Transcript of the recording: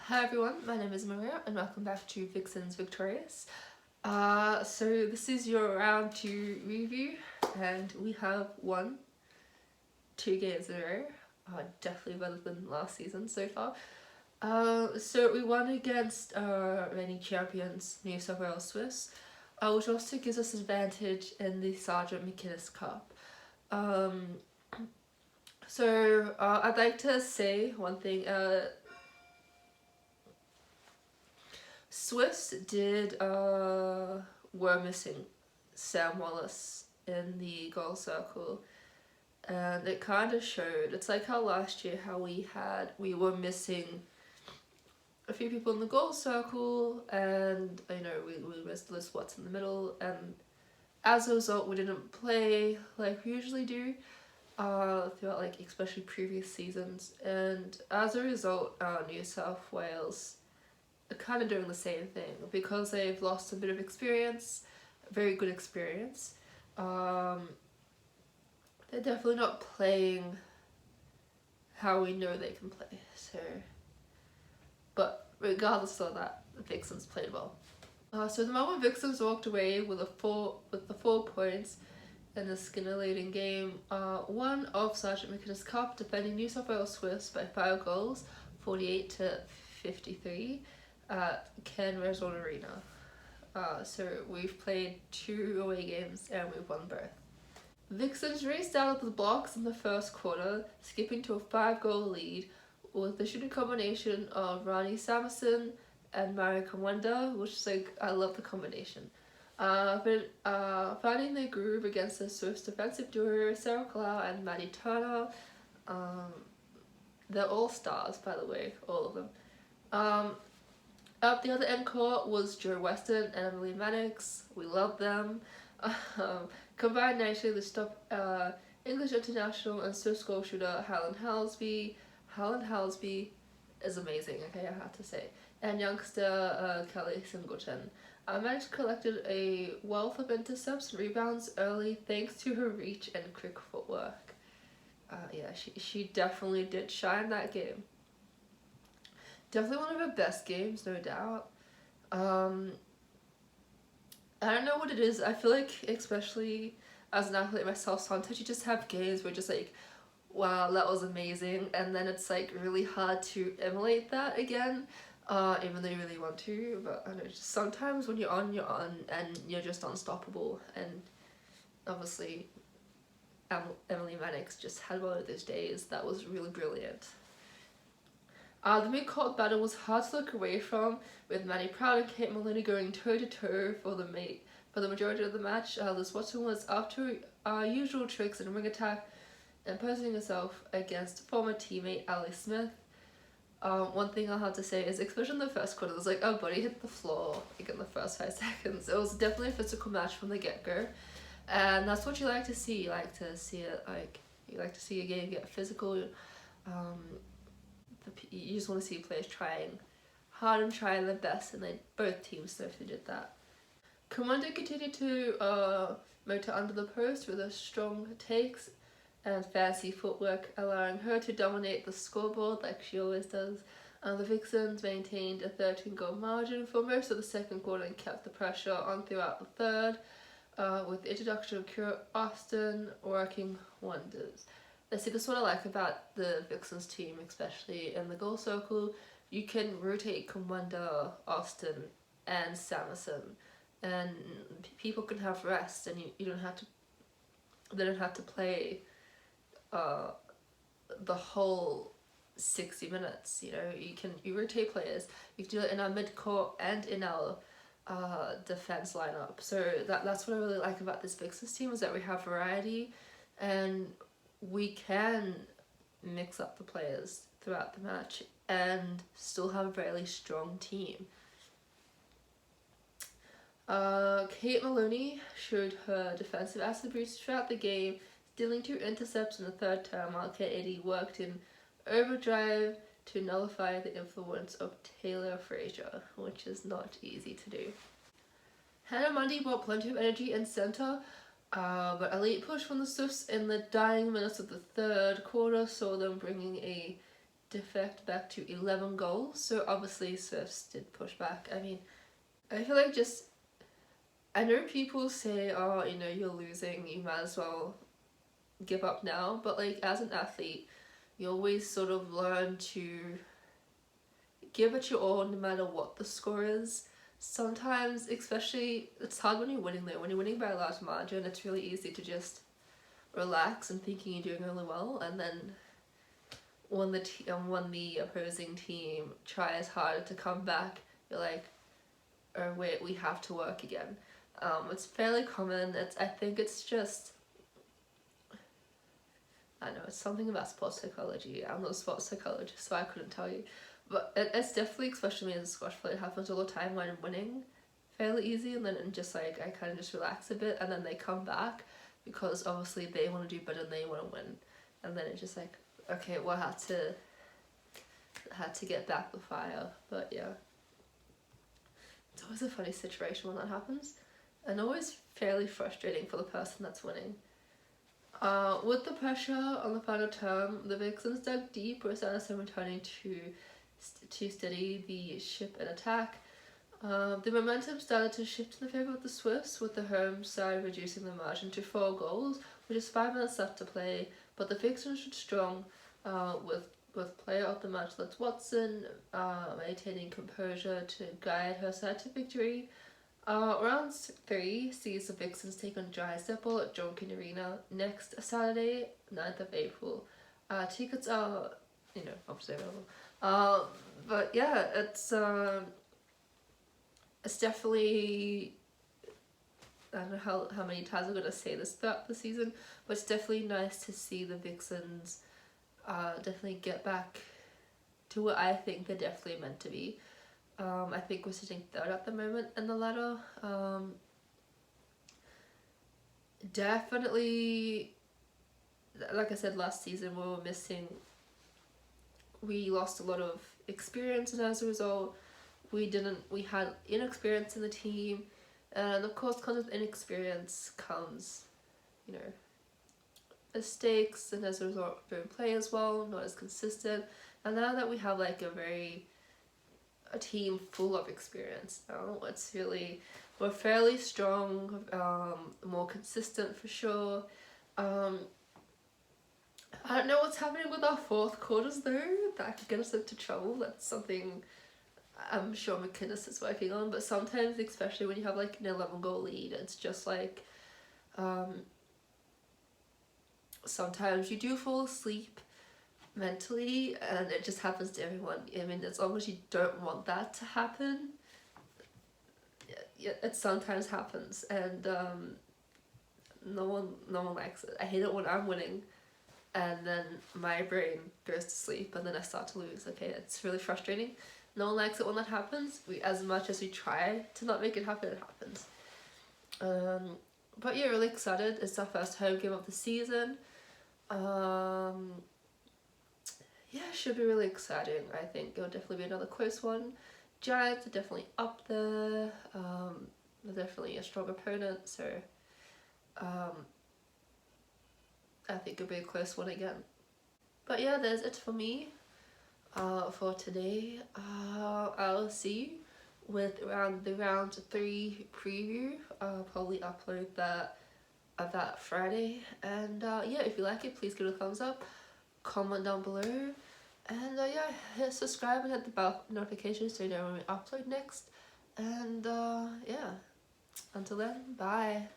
Hi everyone, my name is Maria and welcome back to Vixens Victorious. So this is your round 2 review and we have won 2 games in a row. Definitely better than last season so far. So we won against reigning champions New South Wales Swiss, which also gives us advantage in the Sergeant McInnes Cup. I'd like to say one thing. Swiss were missing Sam Wallace in the goal circle, and it kind of showed. It's like how last year how we were missing a few people in the goal circle, and we missed Liz Watts in the middle, and as a result we didn't play like we usually do throughout like especially previous seasons, and as a result New South Wales are kind of doing the same thing because they've lost a bit of experience, very good experience. They're definitely not playing how we know they can play. But regardless of that, the Vixens played well. So the Melbourne Vixens walked away with the 4 points in the scintillating game. One of Sergeant McInnes Cup, defending New South Wales Swiss by 5 goals, 48-53. At Ken Resort Arena. So we've played 2 away games and we've won both. Vixens raced out of the blocks in the first quarter, skipping to a 5-goal lead with the shooting combination of Ronnie Samuelson and Mario Kamwenda, which is like, I love the combination. Finding their groove against the Swiss defensive duo Sarah Clow and Maddie Turner. They're all stars, by the way, all of them. Up the other end court was Joe Weston and Emily Mannix. We love them. Combined nicely, they stopped English international and Swiss goal shooter Helen Halsby. Helen Halsby is amazing, okay, I have to say. And youngster Kelly Singleton. Mannix collected a wealth of intercepts and rebounds early thanks to her reach and quick footwork. She definitely did shine that game. Definitely one of her best games, no doubt. I don't know what it is. I feel like, especially as an athlete myself, sometimes you just have games where you're just like, wow, that was amazing. And then it's like really hard to emulate that again, even though you really want to. But I don't know, just sometimes when you're on, and you're just unstoppable. And obviously, Emily Mannix just had one of those days that was really brilliant. The mid-court battle was hard to look away from, with Maddie Proud and Kate Maloney going toe-to-toe for the majority of the match. Liz Watson was up to her usual tricks in ring attack and posing herself against former teammate Ali Smith. One thing I'll have to say is, especially in the first quarter, it was like, oh, buddy hit the floor like in the first 5 seconds. It was definitely a physical match from the get-go, and that's what you like to see. You like to see a game get physical. You just want to see players trying hard and trying their best, and both teams certainly did that. Kamwenda continued to motor under the post with her strong takes and fancy footwork, allowing her to dominate the scoreboard like she always does. The Vixens maintained a 13-goal margin for most of the second quarter and kept the pressure on throughout the third, with the introduction of Kira Austin working wonders. See, this is what I like about the Vixens team, especially in the goal circle. You can rotate Kamwenda, Austin, and Samuelson, and people can have rest, and you don't have to. They don't have to play the whole 60 minutes. You rotate players. You can do it in our mid court and in our defense lineup. So that's what I really like about this Vixens team, is that we have variety, and we can mix up the players throughout the match and still have a fairly strong team. Kate Maloney showed her defensive attributes throughout the game, stealing 2 intercepts in the third term, while Kate Eddy worked in overdrive to nullify the influence of Taylor Frazier, which is not easy to do. Hannah Mundy brought plenty of energy in centre, but a late push from the Swifts in the dying minutes of the third quarter saw them bringing a defect back to 11 goals. So obviously Swifts did push back. I mean, I feel like just, I know people say, oh, you know, you're losing, you might as well give up now. But like as an athlete, you always sort of learn to give it your all no matter what the score is. Sometimes, especially, it's hard when you're winning though. When you're winning by a large margin, it's really easy to just relax and thinking you're doing really well, and then when the opposing team tries harder to come back, you're like, oh wait, we have to work again. It's fairly common. I think it's just, I don't know, it's something about sports psychology. I'm not a sports psychologist, so I couldn't tell you. But it's definitely, especially as a squash player, it happens all the time when I'm winning fairly easy, and then just like I kind of just relax a bit, and then they come back because obviously they want to do better and they want to win, and then it's just like, okay, well, I had to get back the fire. But yeah, it's always a funny situation when that happens, and always fairly frustrating for the person that's winning. With the pressure on the final term, the Vixens dug deep, with SSN returning to steady the ship and attack. The momentum started to shift in the favour of the Swifts, with the home side reducing the margin to 4 goals, with just 5 minutes left to play. But the Vixens stood strong, with player of the match Liz Watson maintaining composure to guide her side to victory. Round 3 sees the Vixens take on Giants Depot at John King Arena next Saturday, 9th of April. Tickets are, obviously available. But yeah, it's definitely, I don't know how many times I'm going to say this throughout the season, but it's definitely nice to see the Vixens definitely get back to what I think they're definitely meant to be. I think we're sitting 3rd at the moment in the ladder. Definitely, like I said last season, we lost a lot of experience, and as a result, we had inexperience in the team, and of course, because of inexperience comes, mistakes, and as a result, don't play as well, not as consistent. And now that we have like a team full of experience now, we're fairly strong, more consistent for sure. I don't know what's happening with our 4th quarters though, that could get us into trouble. That's something I'm sure McInnes is working on, but sometimes, especially when you have like an 11-goal lead, it's just like, sometimes you do fall asleep mentally, and it just happens to everyone. I mean, as long as you don't want that to happen, it sometimes happens, and no one likes it. I hate it when I'm winning and then my brain goes to sleep and then I start to lose. Okay, it's really frustrating. No one likes it when that happens. As much as we try to not make it happen, it happens. But yeah, really excited. It's our first home game of the season. Yeah, should be really exciting. I think it'll definitely be another close one. Giants are definitely up there. They're definitely a strong opponent, so I think it'll be a close one again. But yeah, there's it for me for today. I'll see you with the round 3 preview. I'll probably upload that Friday. And yeah, if you like it, please give it a thumbs up, comment down below, and yeah, hit subscribe and hit the bell notification so you know when we upload next. And yeah, until then, bye.